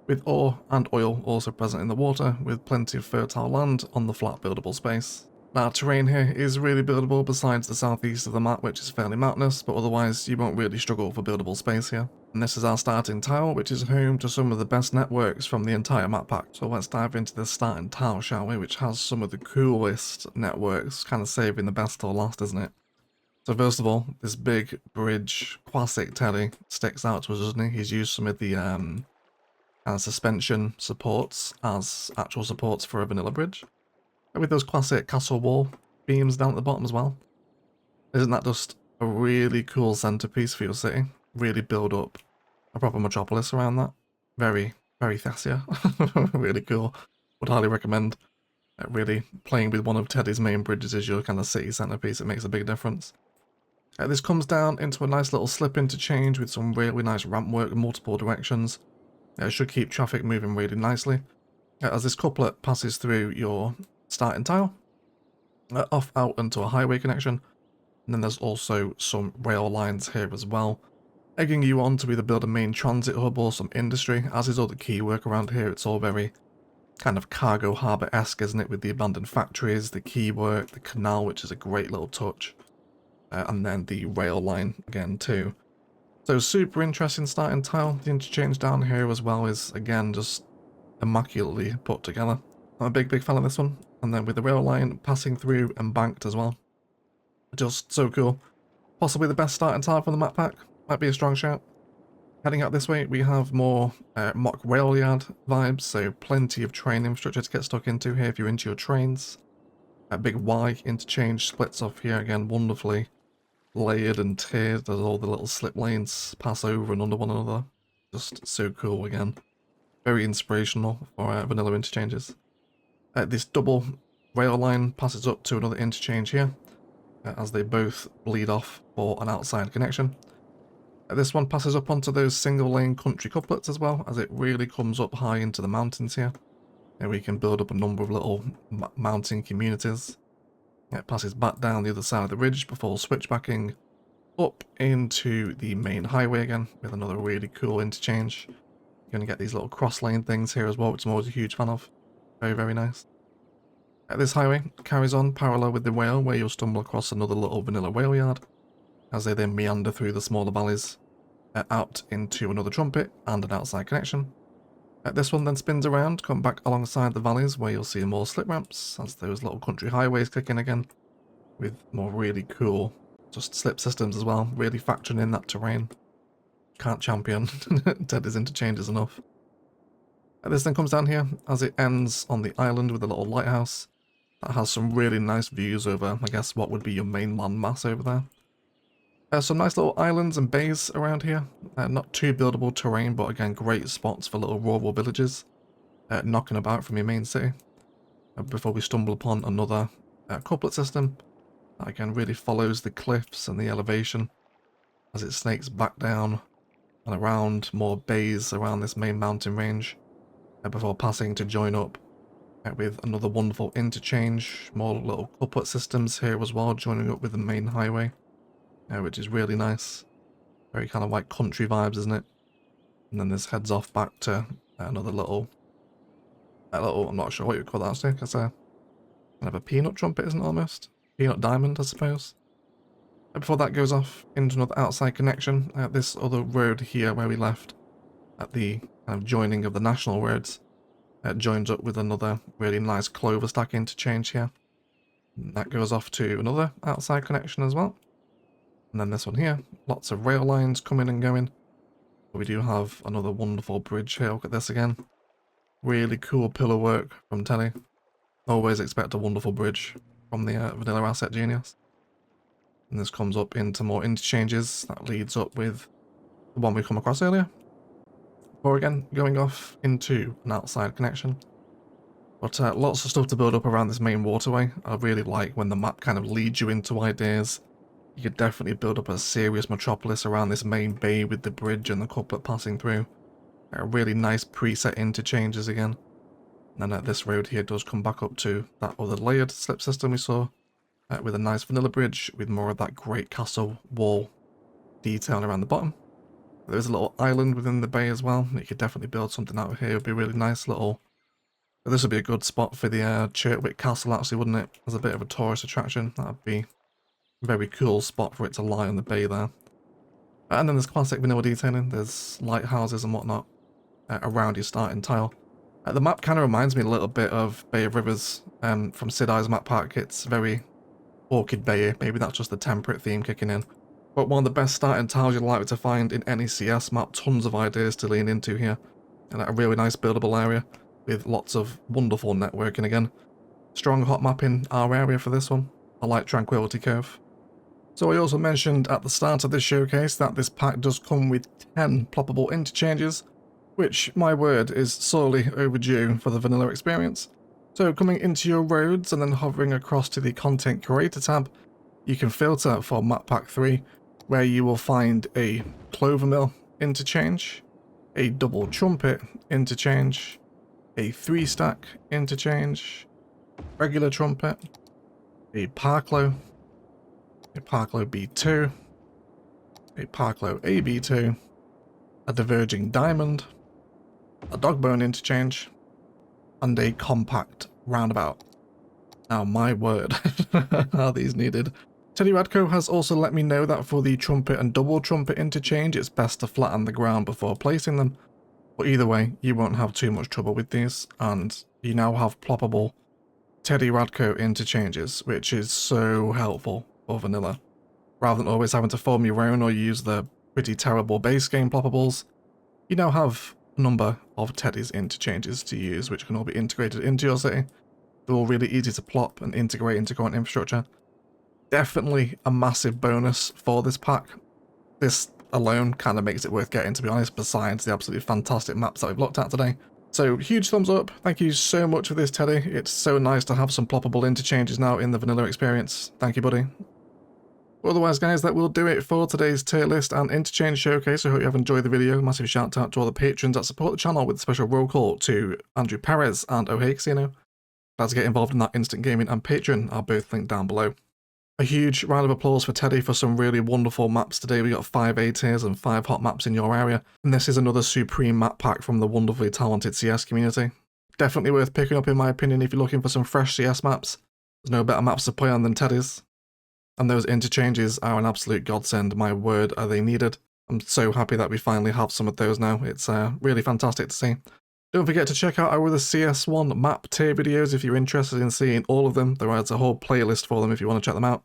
with ore and oil also present in the water, with plenty of fertile land on the flat buildable space. Now, terrain here is really buildable besides the southeast of the map, which is fairly mountainous, but otherwise you won't really struggle for buildable space here. And this is our starting tile, which is home to some of the best networks from the entire map pack. So let's dive into this starting tile, shall we, which has some of the coolest networks, kind of saving the best till last, isn't it? So first of all, this big bridge, classic Teddy, sticks out to us, doesn't he? He's used some of the kind of suspension supports as actual supports for a vanilla bridge. With those classic castle wall beams down at the bottom as well. Isn't that just a really cool centerpiece for your city? Really build up a proper metropolis around that. Very, very Thessia. Really cool. Would highly recommend really playing with one of Teddy's main bridges as your kind of city centerpiece. It makes a big difference. This comes down into a nice little slip interchange with some really nice ramp work in multiple directions. It should keep traffic moving really nicely. As this couplet passes through your starting tile, off out into a highway connection, and then there's also some rail lines here as well, egging you on to either build a main transit hub or some industry. As is all the key work around here, it's all very kind of cargo harbour-esque, isn't it, with the abandoned factories, the key work, the canal, which is a great little touch, and then the rail line again too. So super interesting starting tile. The interchange down here as well is again just immaculately put together. I'm a big fan of this one. And then with the rail line passing through and banked as well. Just so cool. Possibly the best starting tile from the map pack. Might be a strong shout. Heading out this way, we have more mock rail yard vibes, so plenty of train infrastructure to get stuck into here if you're into your trains. A big Y interchange splits off here again, wonderfully layered and tiered as all the little slip lanes pass over and under one another. Just so cool again. Very inspirational for vanilla interchanges. This double rail line passes up to another interchange here, as they both bleed off for an outside connection. This one passes up onto those single lane country couplets as well, as it really comes up high into the mountains here. And we can build up a number of little mountain communities. It passes back down the other side of the ridge before switchbacking up into the main highway again with another really cool interchange. You're going to get these little cross lane things here as well, which I'm always a huge fan of. Very, very nice. This highway carries on parallel with the rail, where you'll stumble across another little vanilla rail yard, as they then meander through the smaller valleys, out into another trumpet and an outside connection. This one then spins around, come back alongside the valleys, where you'll see more slip ramps, as those little country highways kick in again, with more really cool just slip systems as well, really factoring in that terrain. Can't champion Teddy's interchanges enough. This then comes down here as it ends on the island with a little lighthouse that has some really nice views over, I guess, what would be your main landmass over there. Some nice little islands and bays around here. Not too buildable terrain, but again, great spots for little rural villages knocking about from your main city. Before we stumble upon another couplet system that again really follows the cliffs and the elevation as it snakes back down and around more bays around this main mountain range. Before passing to join up with another wonderful interchange, more little couplet systems here as well, joining up with the main highway, which is really nice. Very kind of like country vibes, isn't it? And then this heads off back to another little, I'm not sure what you call that actually, it's a kind of a peanut trumpet, isn't it, almost? Peanut diamond, I suppose. Before that goes off into another outside connection, this other road here where we left, at the kind of joining of the national roads, joins up with another really nice clover stack interchange here. And that goes off to another outside connection as well. And then this one here, lots of rail lines coming and going. But we do have another wonderful bridge here. Look at this again. Really cool pillar work from Teddy. Always expect a wonderful bridge from the vanilla asset genius. And this comes up into more interchanges. That leads up with the one we come across earlier. Or again, going off into an outside connection. But lots of stuff to build up around this main waterway. I really like when the map kind of leads you into ideas. You could definitely build up a serious metropolis around this main bay with the bridge and the couplet passing through. Really nice preset interchanges again. And then this road here does come back up to that other layered slip system we saw, with a nice vanilla bridge with more of that great castle wall detail around the bottom. There's a little island within the bay as well. You could definitely build something out here. It would be a really nice little... This would be a good spot for the Chirtwick Castle, actually, wouldn't it? As a bit of a tourist attraction. That would be a very cool spot for it to lie on the bay there. And then there's classic vanilla detailing. There's lighthouses and whatnot around your starting tile. The map kind of reminds me a little bit of Bay of Rivers from Sid I's map pack. It's very Orchid Bay. Maybe that's just the temperate theme kicking in. But one of the best starting tiles you're likely to find in any CS map. Tons of ideas to lean into here. And a really nice buildable area with lots of wonderful networking again. Strong hot map in our area for this one. I like Tranquillity Cove. So I also mentioned at the start of this showcase that this pack does come with 10 ploppable interchanges, which, my word, is sorely overdue for the vanilla experience. So coming into your roads and then hovering across to the Content Creator tab, you can filter for Map Pack 3, where you will find a Clovermill interchange, a Double Trumpet interchange, a 3-stack interchange, regular trumpet, a Parklow B2, a Parklow AB2, a Diverging Diamond, a Dogbone interchange, and a compact roundabout. Now, my word, are these needed? Teddy Radko has also let me know that for the trumpet and double trumpet interchange, it's best to flatten the ground before placing them. But either way, you won't have too much trouble with these, and you now have ploppable Teddy Radko interchanges, which is so helpful for vanilla. Rather than always having to form your own or use the pretty terrible base game ploppables, you now have a number of Teddy's interchanges to use, which can all be integrated into your city. They're all really easy to plop and integrate into current infrastructure. Definitely a massive bonus for this pack. This alone kind of makes it worth getting, to be honest, besides the absolutely fantastic maps that we've looked at today. So huge thumbs up. Thank you so much for this, Teddy. It's so nice to have some ploppable interchanges now in the vanilla experience. Thank you, buddy. Otherwise, guys, that will do it for today's tier list and interchange showcase. I hope you have enjoyed the video. Massive shout out to all the patrons that support the channel, with a special roll call to Andrew Perez and Oh Hey Casino. Glad to get involved in that Instant Gaming and Patreon are both linked down below. A huge round of applause for Teddy for some really wonderful maps today. We got 5 A tiers and 5 hot maps in your area, and this is another supreme map pack from the wonderfully talented CS community. Definitely worth picking up in my opinion if you're looking for some fresh CS maps. There's no better maps to play on than Teddy's. And those interchanges are an absolute godsend, my word, are they needed. I'm so happy that we finally have some of those now. It's really fantastic to see. Don't forget to check out our other CS1 map tier videos if you're interested in seeing all of them. There's a whole playlist for them if you want to check them out.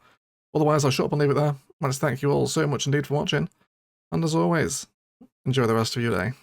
Otherwise, I'll shut up and leave it there. I just thank you all so much indeed for watching. And as always, enjoy the rest of your day.